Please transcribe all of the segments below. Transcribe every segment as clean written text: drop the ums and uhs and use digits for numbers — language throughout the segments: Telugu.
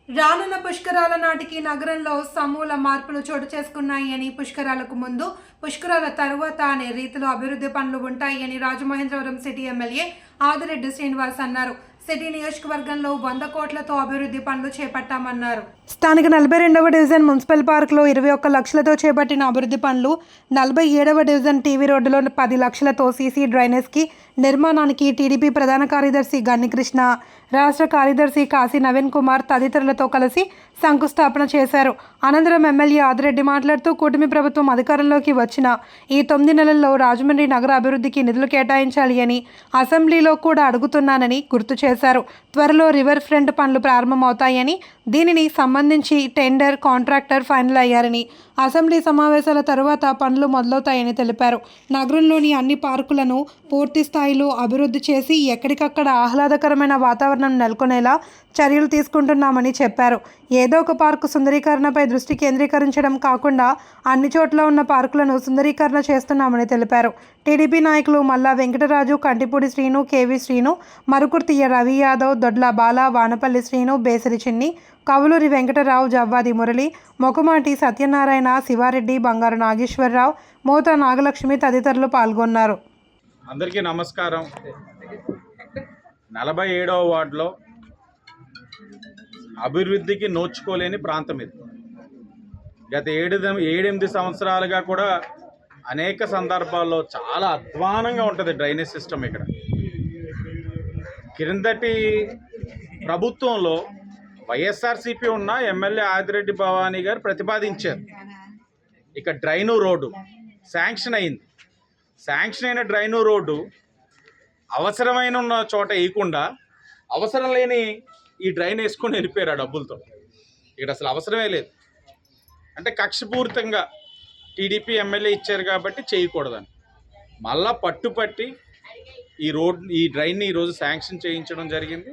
రానున్న పుష్కరాల నాటికి నగరంలో సమూల మార్పులు చోటు చేసుకున్నాయి అని, పుష్కరాలకు ముందు, పుష్కరాల తరువాత అనే రీతిలో అభివృద్ధి పనులు ఉంటాయి అని రాజమహేంద్రవరం సిటీ ఎమ్మెల్యే ఆదిరెడ్డి శ్రీనివాస్ అన్నారు. సిటీ నియోజకవర్గంలో 100 కోట్లతో అభివృద్ధి పనులు చేపట్టామన్నారు. స్థానిక 42వ డివిజన్ మున్సిపల్ పార్క్లో 21 లక్షలతో చేపట్టిన అభివృద్ధి పనులు, 47వ డివిజన్ టీవీ రోడ్డులో 10 లక్షలతో సీసీ డ్రైనేజ్కి నిర్మాణానికి టీడీపీ ప్రధాన కార్యదర్శి గన్నికృష్ణ, రాష్ట్ర కార్యదర్శి కాశీ నవీన్ కుమార్ తదితరులతో కలిసి శంకుస్థాపన చేశారు. అనంతరం ఎమ్మెల్యే ఆదిరెడ్డి మాట్లాడుతూ, కూటమి ప్రభుత్వం అధికారంలోకి వచ్చిన ఈ 9 నెలల్లో రాజమండ్రి నగర అభివృద్ధికి నిధులు కేటాయించాలి అని అసెంబ్లీలో కూడా అడుగుతున్నానని గుర్తు చేశారు. త్వరలో రివర్ ఫ్రంట్ పనులు ప్రారంభమవుతాయని, దీనిని సంబంధించి టెండర్, కాంట్రాక్టర్ ఫైనల్ అయ్యారని, అసెంబ్లీ సమావేశాల తరువాత పనులు మొదలవుతాయని తెలిపారు. నగరంలోని అన్ని పార్కులను పూర్తి స్థాయిలో అభివృద్ధి చేసి ఎక్కడికక్కడ ఆహ్లాదకరమైన వాతావరణం నెలకొనేలా చర్యలు తీసుకుంటున్నామని చెప్పారు. ఏదో ఒక పార్కు సుందరీకరణపై దృష్టి కేంద్రీకరించడం కాకుండా అన్ని చోట్ల ఉన్న పార్కులను సుందరీకరణ చేస్తున్నామని తెలిపారు. టీడీపీ నాయకులు మల్లా వెంకటరాజు, కంటిపూడి శ్రీను, కేవీ శ్రీను, మరుకుర్తి రవి యాదవ్, దొడ్ల బాల, వానపల్లి శ్రీను, బేసిరి చిన్ని, కవులూరి వెంకటరావు, జవ్వాది మురళి, మొకుమాటి సత్యనారాయణ, శివారెడ్డి, బంగారు నాగేశ్వరరావు, మోత నాగలక్ష్మి తదితరులు పాల్గొన్నారు. అందరికీ నమస్కారం. 47వ వార్డులో అభివృద్ధికి నోచుకోలేని ప్రాంతం ఇది. గత 7-8 సంవత్సరాలుగా కూడా అనేక సందర్భాల్లో చాలా అధ్వానంగా ఉంటుంది డ్రైనేజ్ సిస్టమ్. ఇక్కడ క్రిందటి ప్రభుత్వంలో వైఎస్ఆర్సీపీ ఉన్న ఎమ్మెల్యే ఆదిరెడ్డి భవానీ గారు ప్రతిపాదించారు. ఇక డ్రైను రోడ్డు శాంక్షన్ అయింది. శాంక్షన్ అయిన డ్రైను రోడ్డు అవసరమైన ఉన్న చోట వేయకుండా అవసరం లేని ఈ డ్రైన్ వేసుకొని వెళ్ళిపోయారు ఆ డబ్బులతో. ఇక్కడ అసలు అవసరమే లేదు. అంటే కక్షపూరితంగా టీడీపీ ఎమ్మెల్యే ఇచ్చారు కాబట్టి చేయకూడదని మళ్ళా పట్టుపట్టి ఈ డ్రైన్ని ఈరోజు శాంక్షన్ చేయించడం జరిగింది.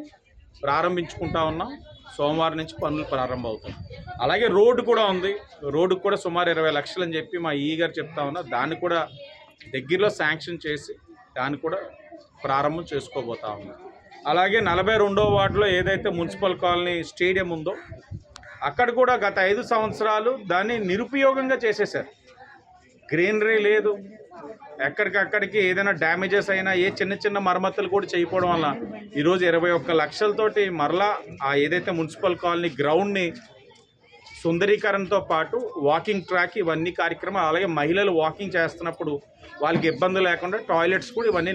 ప్రారంభించుకుంటా ఉన్నాం. సోమవారం నుంచి పనులు ప్రారంభమవుతాయి. అలాగే రోడ్డు కూడా ఉంది. రోడ్డుకు కూడా సుమారు 20 లక్షలు అని చెప్పి మా ఈ గారు చెప్తా ఉన్నా. దాన్ని కూడా దగ్గరలో శాంక్షన్ చేసి దాన్ని కూడా ప్రారంభం చేసుకోబోతా ఉన్నాం. అలాగే 42వ వార్డులో ఏదైతే మున్సిపల్ కాలనీ స్టేడియం ఉందో అక్కడ కూడా గత 5 సంవత్సరాలు దాన్ని నిరుపయోగంగా చేసేశారు. గ్రీనరీ లేదు. ఎక్కడికక్కడికి ఏదైనా డ్యామేజెస్ అయినా ఏ చిన్న చిన్న మరమ్మతులు కూడా చేయకపోవడం వల్ల ఈరోజు 21 లక్షలతోటి మరలా ఆ ఏదైతే మున్సిపల్ కాలనీ గ్రౌండ్ని సుందరీకరణతో పాటు వాకింగ్ ట్రాక్ ఇవన్నీ కార్యక్రమాలు, అలాగే మహిళలు వాకింగ్ చేస్తున్నప్పుడు వాళ్ళకి ఇబ్బంది లేకుండా టాయిలెట్స్ కూడా ఇవన్నీ